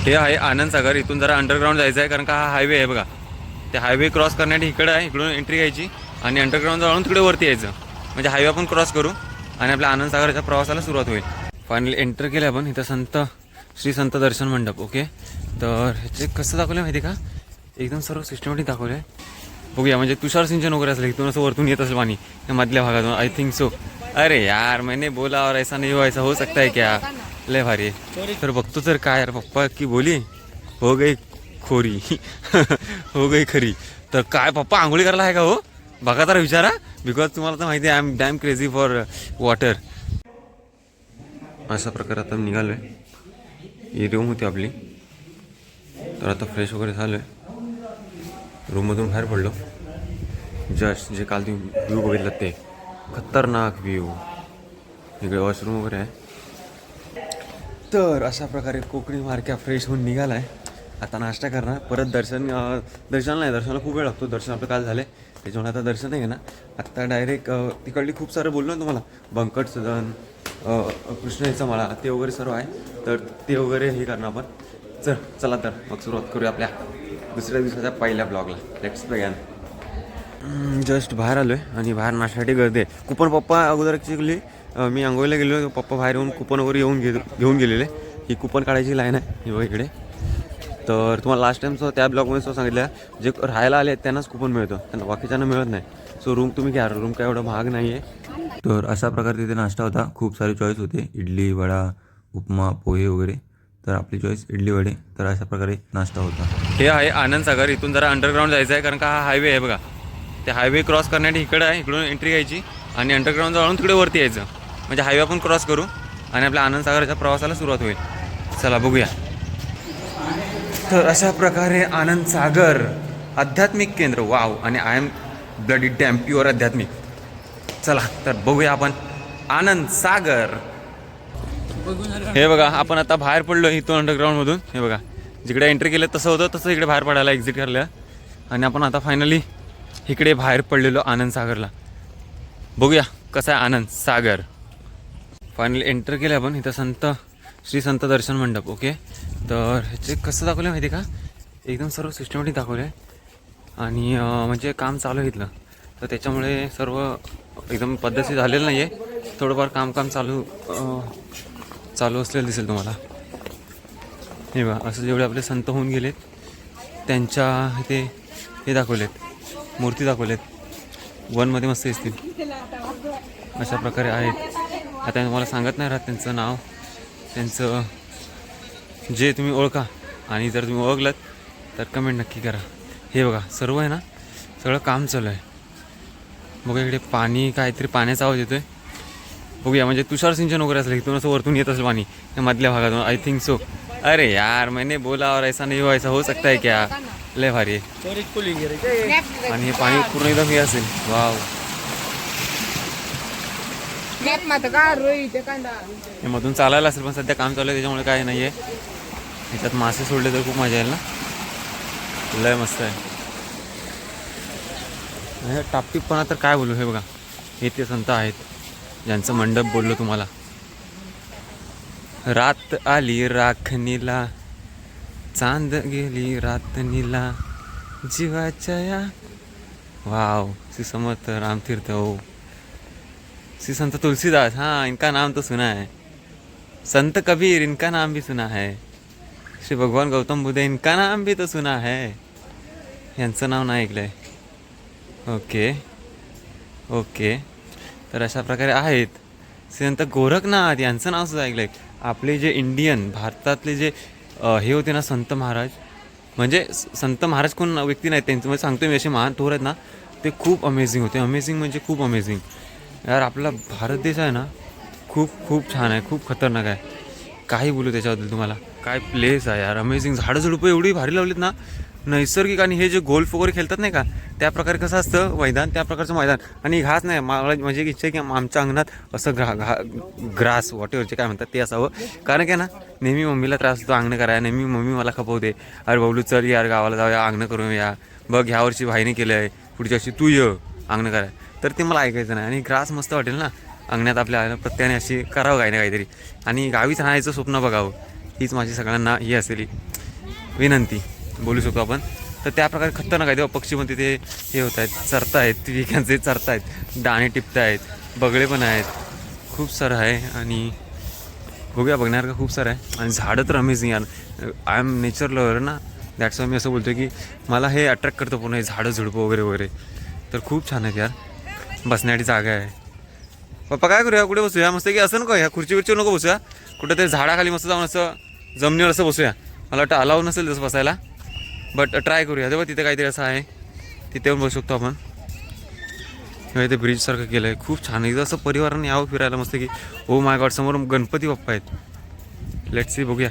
हे आहे आनंद सागर. इथून जरा अंडरग्राऊंड जायचं आहे कारण का हा हायवे आहे बघा. ते हायवे क्रॉस करण्यासाठी इकडे आहे, इकडून एंट्री घ्यायची आणि अंडरग्राऊंड जाऊन तिकडे वरती यायचं. म्हणजे हायवे आपण क्रॉस करू आणि आपल्या आनंद सागरच्या प्रवासाला सुरुवात होईल. फायनली एंटर केलं आपण. इथं श्री संत दर्शन मंडप. ओके, तर ह्याचे कसं दाखवलं माहिती का, एकदम सर्व सिस्टमॅटिक दाखवलं आहे. बघूया, म्हणजे तुषार सिंचन वगैरे असेल, इथून असं वरतून येत असेल पाणी मधल्या भागातून. I think so. अरे यार, मैंने बोला और ऐसा नहीं हो, ऐसा हो सकता है क्या. लय भारी आहे. तर बघतो तर काय यार, पप्पा की बोली हो गई खोरी हो गई खरी. तर काय पप्पा आंघोळी करायला आहे का हो, बघा तर विचारा. बिकॉज तुम्हाला तर माहिती आहे, I am dam crazy for water. अशा प्रकारे आता निघालो आहे. ही रूम होती आपली. तर आता फ्रेश वगैरे झालो आहे, रूममधून बाहेर पडलो. जस्ट जे काल तुम्ही व्ह्यू बघितलं ते खतरनाक व्ह्यू. इकडे वॉशरूम वगैरे आहे. तर अशा प्रकारे कोकणी मार्क्या फ्रेश होऊन निघाला आहे. आता नाश्ता करणार, परत दर्शनाला खूप वेळ लागतो. दर्शन आपलं काल झालं आहे, त्याच्यामुळे आता दर्शन नाही घेणार. आत्ता डायरेक्ट तिकडली खूप सारं बोललो ना तुम्हाला, बंकट सदन, कृष्णेचा मळा, ते वगैरे सर्व आहे. तर ते वगैरे हे करणार आपण. चला तर मग सुरुवात करूया आपल्या दुसऱ्या दिवसाच्या पहिल्या ब्लॉगला. Let's begin. जस्ट बाहेर आलो आहे आणि बाहेर नाश्त्यासाठी गर्दी आहे. कुपन पप्पा अगोदर ॲक्च्युअली मी आंघोळीला गेलो, पप्पा बाहेर येऊन कुपन वगैरे घेऊन गेलेले. ही कुपन काढायची लाईन आहे ही बघा इकडे. तर तुम्हाला लास्ट टाईमचं त्या ब्लॉगमध्ये सांगितलं, जे राहायला आले त्यांनाच कुपन मिळतं, त्यांना बाकीच्यांना मिळत नाही. सो रूम तुम्ही घ्या, रूम काय एवढं महाग नाही आहे. तर अशा प्रकारे तिथे नाश्ता होता. खूप सारे चॉईस होते, इडली, वडा, उपमा, पोहे वगैरे. तर आपली चॉईस इडली वडे. तर अशा प्रकारे नाश्ता होता. हे आहे आनंद सागर. इथून जरा अंडरग्राऊंड जायचं आहे कारण का हा हायवे आहे बघा. ते हायवे क्रॉस करण्यासाठी इकडे आहे, इकडून एंट्री घ्यायची आणि अंडरग्राऊंड जाऊन तिकडे वरती यायचं. म्हणजे हायवे आपण क्रॉस करू आणि आपल्या आनंद सागरच्या प्रवासाला सुरुवात होईल. चला बघूया. तर अशा प्रकारे आनंद सागर आध्यात्मिक केंद्र. वाव. आणि I am bloody damn pure आध्यात्मिक. चला तर बघूया आपण आनंद सागर. हे बघा, आपण आता बाहेर पडलो इथून अंडरग्राऊंडमधून. हे बघा, जिकडे एंट्री केलं तसं होतं तसं इकडे बाहेर पडायला एक्झिट करायला. आणि आपण आता फायनली इकडे बाहेर पडलेलो आनंद सागरला. बघूया कसं आहे आनंद सागर. फायनली एंटर केलं आपण. इथं श्री संत दर्शन मंडप. ओके, तर ह्याचे कसं दाखवलं माहिती का, एकदम सर्व सिस्टमॅटिक दाखवलं आहे. आणि म्हणजे काम चालू आहे इथलं, तर त्याच्यामुळे सर्व एकदम पद्धतशीर झालेलं नाही आहे. थोडंफार काम चालू असलेलं दिसेल तुम्हाला. हे बघा, असं जेवढे आपले संत होऊन गेलेत त्यांच्या इथे हे दाखवलेत, मूर्ती दाखवलेत. वनमध्ये मस्त दिसतील अशा प्रकारे आहेत. आता तुम्हाला सांगत नाही राहत त्यांचं नाव, त्यांचं जे तुम्ही ओळखा. आणि जर तुम्ही ओळखलात तर कमेंट नक्की करा. हे बघा, सर्व आहे ना, सगळं काम चालू आहे. बघा इकडे पाणी, काहीतरी पाण्याचा आवाज येतो आहे. बघूया, म्हणजे तुषार सिंचन वगैरे असेल, इथून असं वरतून येत असेल पाणी मधल्या भागातून. I think so. अरे यार, मैंने बोला और ऐसा नहीं हो, ऐसा हो सकता है क्या. लय भारी आहे. आणि हे पाणी पूर्ण एकदम हे असेल. वाव. हे मधून चालायला असेल, पण सध्या काम चालू आहे त्याच्यामुळे काय नाही आहे. ह्याच्यात मासे सोडले तर खूप मजा येईल ना. लय मस्त आहे. टापटीपणा तर काय बोलू. हे बघा, हे ते संत आहेत ज्यांचं मंडप बोललो तुम्हाला. रात आली राखणीला, चांद गेली रातनीला, जीवाच्या या. वाव. श्री समर्थ रामतीर्थ. हो, श्री संत तुलसीदास. हाँ, इनका नाम तो सुना है. संत कबीर, इनका नाम भी सुना है. श्री भगवान गौतम बुद्ध, इनका नाम भी तो सुना है. यांचं नाव नाही ऐकलं आहे. ओके. तर अशा प्रकारे आहेत. संत गोरखनाथ यांचं नाव सुद्धा ऐकलं आहे. आपले जे इंडियन भारतातले जे हे होते ना संत महाराज, म्हणजे संत महाराज कोण व्यक्ती नाही, त्यांचं म्हणजे सांगतो मी, असे महान थोर आहेत ना, ते खूप अमेझिंग होते. अमेझिंग म्हणजे खूप अमेझिंग. यार आपला भारत देश आहे ना, खूप छान आहे, खूप खतरनाक आहे. काही बोलू त्याच्याबद्दल तुम्हाला. काय प्लेस आहे यार, अमेझिंग. झाडं झुडपं एवढी भारी लावलीत ना, नैसर्गिक. आणि हे जे गोल्फ वगैरे खेळतात नाही का, त्या प्रकारे कसं असतं मैदान, त्या प्रकारचं मैदान. आणि घास नाही. मला म्हणजे इच्छा आहे की आमच्या अंगणात असं ग्रास वॉटेवरचे काय म्हणतात ते असावं. कारण काय ना, नेहमी मम्मीला त्रास होतो अंगणं करायला. नेहमी मम्मी मला खपवते, अरे बाबलू चल यार गावाला जाऊया, अंगणं करूया. बघ ह्या वर्षी भाईने केलं आहे, पुढच्या वर्षी तू ये अंगणं करायला. तर ते मला ऐकायचं नाही. आणि ग्रास मस्त वाटेल ना अंगणात आपल्या, प्रत्येकाने अशी करावं काही ना काहीतरी. आणि गावीच राहायचं स्वप्न बघावं, हीच माझी सगळ्यांना ही असेल विनंती बोलू शकतो आपण. तर त्या प्रकारे खतरनाक आहे. तेव्हा पक्षी पण तिथे हे होत आहेत, चरत आहेत, पिकांचे चरत आहेत, दाणे टिपत आहेत, बगळे पण आहेत, खूप सारं आहे. आणि बघूया बघण्यासारखं खूप सारं आहे. आणि झाडं तर अमेझिंग यार. आय एम नेचर लव्हर ना, दॅट्स वाय मी असं बोलतो की मला हे अट्रॅक्ट करतं पूर्ण हे झाडं झुडपं वगैरे वगैरे. तर खूप छान आहेत यार. बसण्यासाठी जागा आहे. पप्पा काय करूया, कुठे बसूया मस्त की असं नको, ह्या खुर्चीवरची नको बसूया, कुठं ते झाडाखाली मस्त जाऊन असं जमिनीवर असं बसूया. मला वाटतं अलाव नसेल तसं बसायला, बट ट्राय करूया. तेव्हा तिथे काहीतरी असं आहे, तिथे पण बसू शकतो आपण. किंवा इथे ब्रिजसारखं केलं आहे, खूप छान. एकदा असं परिवाराने यावं फिरायला मस्त की. ओ माय गॉड, समोर गणपती बाप्पा आहेत. लेट्स सी, बघूया.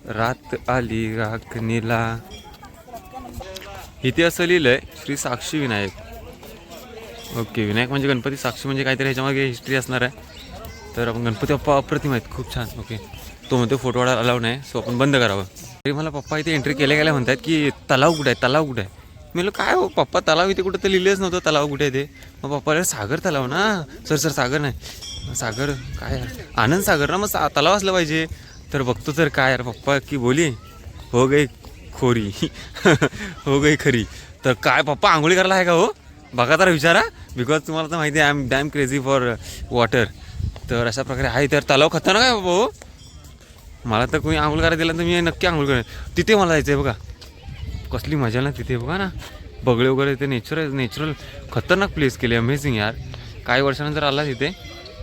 रात आली राखणीला. इथे असं लिहिलं आहे श्री साक्षी विनायक. ओके, विनायक म्हणजे गणपती, साक्षी म्हणजे काहीतरी ह्याच्यामागे हिस्ट्री असणार आहे. तर आपण गणपती बाप्पा अप्रतिम आहेत, खूप छान. ओके, तो म्हणतो फोटो काढायला अलाव नाही, सो आपण बंद करावं. तरी मला पप्पा इथे एंट्री केल्या गेल्या म्हणतात की तलाव कुठे आहे, तलाव कुठे आहे. मी म्हणलं काय हो पप्पा, तलाव इथे कुठं तर लिहिलेच नव्हतं तलाव कुठे आहे ते. मग पप्पा सागर तलाव ना. सर सागर नाही, सागर काय, आनंद सागर ना, मग तलाव असलं पाहिजे. तर बघतो तर काय यार पप्पा की बोली हो गई खोरी हो गई खरी. तर काय पप्पा आंघोळी करायला आहे का हो, बघा तर विचारा. बिकॉज तुम्हाला तर माहिती आहे I am dam crazy for water. तर अशा प्रकारे आहे. तर तलाव खतरनाक आहे बाबा हो. मला तर कोणी आंघोळ करायला दिला तर मी नक्की आंघोळ करेन. तिथे मला जायचं आहे बघा, कसली मजा ना तिथे बघा ना, बगळे वगैरे. ते नॅचरल खतरनाक प्लेस केली, अमेझिंग यार. काही वर्षानंतर आला तिथे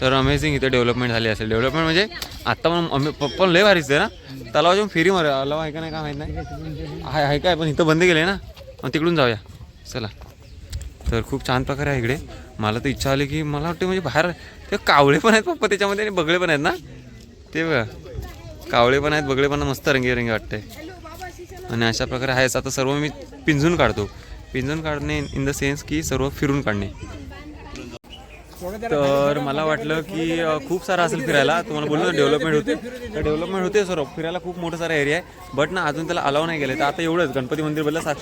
तर अमेझिंग इथे डेव्हलपमेंट झाली असेल. डेव्हलपमेंट म्हणजे आत्ता पण पप्पा लय भारीच आहे ना. तलावाच्या फेरी मारूया, अलाव आहे का नाही का माहीत नाही, आहे काय, पण इथं बंद केलं आहे ना, मग तिकडून जाऊया चला. तर खूप छान प्रकारे आहे इकडे. मला तर इच्छा आली की मला वाटतं म्हणजे बाहेर ते कावळे पण आहेत पप्पा त्याच्यामध्ये आणि बगळे पण आहेत ना. ते बघा, कावळे पण आहेत, बगळे पण मस्त रंगीरंगी वाटते. आणि अशा प्रकारे आहेच. आता सर्व मी पिंजून काढतो. पिंजून काढणे इन द सेन्स की सर्व फिरून काढणे. तर मला वाटलं की खूप सारं असेल फिरायला. तुम्हाला बोललो ना डेव्हलपमेंट होते, तर डेव्हलपमेंट होते सर्व फिरायला. खूप मोठा सारा एरिया आहे, बट ना अजून त्याला अलाव नाही गेलं. तर आता एवढंच गणपती मंदिर बदला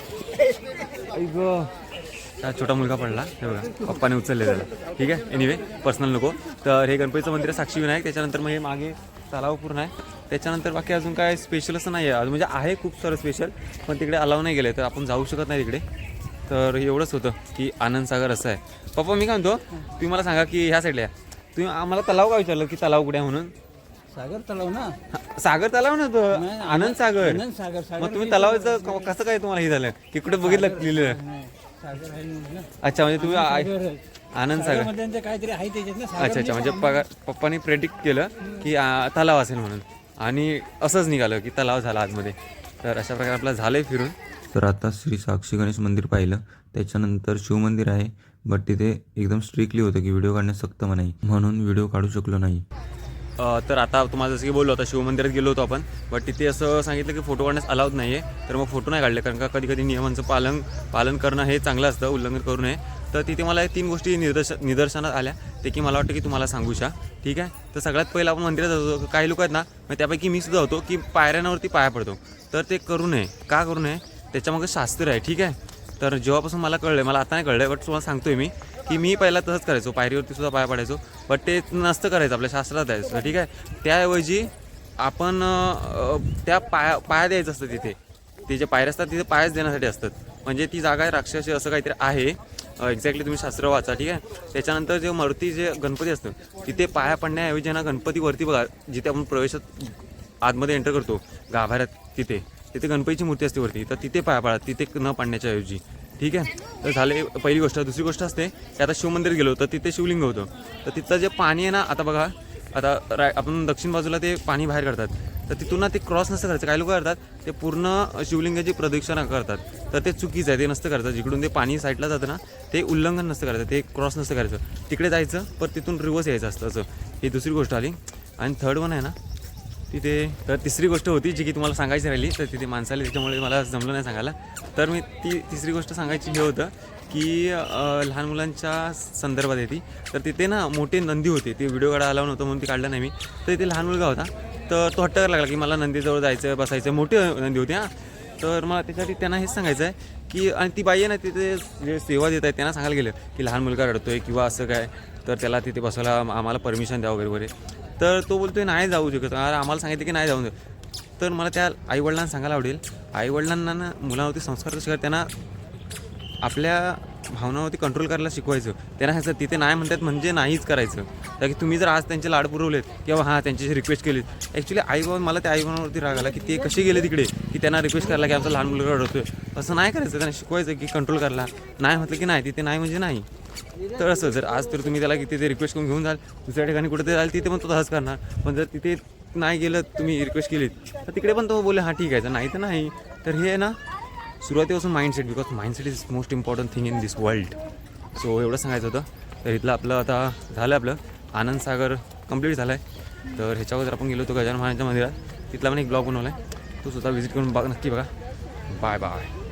छोटा मुलगा पडला, हे बघा पप्पाने उचलले त्याला. ठीक आहे, एनिवे पर्सनल नको. तर हे गणपतीचं मंदिर आहे साक्षी विनायक. त्याच्यानंतर मग हे मागे तलाव पूर्ण आहे. त्याच्यानंतर बाकी अजून काय स्पेशल असं नाही आहे अजून, म्हणजे आहे खूप सारं स्पेशल, पण तिकडे अलाव नाही गेलं तर आपण जाऊ शकत नाही तिकडे. तर एवढंच होतं की आनंद सागर असं आहे. पप्पा मी काय म्हणतो, तुम्ही मला सांगा की ह्या साईडला तुम्ही आम्हाला तलाव का विचारलं की तलाव कुठे आहे म्हणून. सागर तलाव ना, सागर तलाव ना तो आनंद सागर. आनंद सागर. मग तुम्ही तलावाचं कसं काय तुम्हाला हे झालं की कुठे बघितलं लिहिलं. सागर आहे ना. अच्छा, म्हणजे तुम्ही आनंद सागर सागर काहीतरी आहे त्याच्यात ना. अच्छा, म्हणजे पप्पानी प्रेडिक्ट केलं की तलाव असेल म्हणून, आणि असंच निघालं की तलाव झाला आतमध्ये. तर अशा प्रकारे आपलं झालंय फिरून. तर आता श्री साक्षी गणेश मंदिर पाहिलं, त्याच्यानंतर शिवमंदिर आहे, बट तिथे एकदम स्ट्रिक्टली होतं की व्हिडिओ काढण्यास सक्त मनाई, म्हणून व्हिडिओ काढू शकलो नाही. तर आता तुम्हाला जसं की बोललो, आता शिवमंदिरात गेलो होतो आपण, बट तिथे असं सांगितलं की फोटो काढण्यास अलाउड नाही आहे. तर मग फोटो नाही काढले, कारण का कधी कधी नियमांचं पालन करणं हे चांगलं असतं, उल्लंघन करू नये. तर तिथे मला 3 गोष्टी निदर्शनात आल्या, ते की मला वाटतं की तुम्हाला सांगू शा. ठीक आहे. तर सगळ्यात पहिलं आपण मंदिरात जातो, काही लोक आहेत ना, मग त्यापैकी मी सुद्धा होतो की पायऱ्यांवरती पाया पडतो. तर ते करू नये. का करू नये, त्याच्यामागे शास्त्र आहे. ठीक आहे. तर जेव्हापासून मला कळलं, मला आता नाही कळलं, बट तुम्हाला सांगतोय मी की मी पहिला तसंच करायचो, पायरीवरती सुद्धा पाया पडायचो, बट ते नसतं करायचं, आपल्या शास्त्रात द्यायचं. ठीक आहे. त्याऐवजी आपण त्या पाया द्यायचं असतं तिथे. ते जे पायऱ्या असतात तिथे पायच देण्यासाठी असतात. म्हणजे ती जागा आहे राक्षसी असं काहीतरी आहे. एक्झॅक्टली तुम्ही शास्त्र वाचा. ठीक आहे. त्याच्यानंतर जे मूर्ती जे गणपती असतं तिथे पाया पडण्याऐवजी ना गणपतीवरती बघा, जिथे आपण प्रवेशात आतमध्ये एंटर करतो गाभाऱ्यात, तिथे गणपतीची मूर्ती असते वरती, तर तिथे पाया पडा, तिथे न पाडण्याच्या ऐवजी. ठीक आहे. तर झाले पहिली गोष्ट. दुसरी गोष्ट असते की आता शिवमंदिर गेलो तर तिथे शिवलिंग होतं, तर तिथलं जे पाणी आहे ना, आता बघा, आता आपण दक्षिण बाजूला ते पाणी बाहेर काढतात, तर तिथून ना ते क्रॉस नसतं करायचं. काही लोक करतात ते पूर्ण शिवलिंगाची प्रदक्षिणा करतात, तर ते चुकीचं आहे, ते नसतं करायचं. जिकडून ते पाणी साईडला जातं ना, ते उल्लंघन नसतं करायचं, ते क्रॉस नसतं करायचं. तिकडे जायचं पण तिथून रिवर्स यायचं असतं असं. ही दुसरी गोष्ट आली. आणि थर्ड वन आहे ना तिथे, तर तिसरी गोष्ट होती जी की तुम्हाला सांगायची राहिली, तर तिथे माणसाला त्याच्यामुळे मला जमलं नाही सांगायला. तर मी तिसरी गोष्ट सांगायची हे होतं की लहान मुलांच्या संदर्भात येते. तर तिथे ना मोठे नंदी होते, ते व्हिडिओ काढायला आला नव्हतं म्हणून ते काढलं नाही मी. तर इथे लहान मुलगा होता, तर तो हट्ट करायला लागला की मला नंदीजवळ जायचं, बसायचं. मोठे नंदी होते हां. तर मला त्याच्यासाठी त्यांना हेच सांगायचं आहे की, आणि ती बाई आहे ना तिथे जे सेवा देत आहेत त्यांना सांगायला गेलं की लहान मुलगा रडतोय किंवा असं काय, तर त्याला तिथे बसायला आम्हाला परमिशन द्या वगैरे वगैरे. तर तो बोलतोय नाही जाऊ शकत, आम्हाला सांगितलं की नाही जाऊ दे. तर मला त्या आईवडिलांना सांगायला आवडेल, आईवडिलांना ना मुलावरती संस्कार कसे कर, त्यांना आपल्या भावनावरती कंट्रोल करायला शिकवायचं. त्यांना ह्याचं तिथे नाही म्हणतात म्हणजे नाहीच करायचं. कारण की तुम्ही जर आज त्यांचे लाड पुरवलेत किंवा हां त्यांच्याशी रिक्वेस्ट केलीत, ॲक्च्युली आईबाबा मला त्या आईबाबांवरती राग आला की ते कसे गेले तिकडे की त्यांना रिक्वेस्ट करायला की आमचा लहान मुलगा रडतोय. असं नाही करायचं, त्यांना शिकवायचं की कंट्रोल करायला. नाही म्हटलं की नाही, तिथे नाही म्हणजे नाही. तर असं जर आज तर तुम्ही त्याला की तिथे रिक्वेस्ट करून घेऊन जाल, दुसऱ्या ठिकाणी कुठे जाल तिथे पण तो तसंच करणार. पण जर तिथे नाही गेलं, तुम्ही रिक्वेस्ट केलीत तर तिकडे पण तो बोले हां ठीक आहे, नाही तर नाही. तर हे आहे ना सुरुवातीपासून mindset, because mindset is most important thing in this world. So एवढं सांगायचं होतं. तर इथलं आपलं आता झालं, आपलं आनंदसागर कंप्लीट झालं आहे. तर ह्याच्यावर आपण गेलो होतो गजानन महाराजांच्या मंदिरात, तिथला पण एक ब्लॉग बनवला आहे, तो सुद्धा व्हिजिट करून नक्की बघा. Bye bye.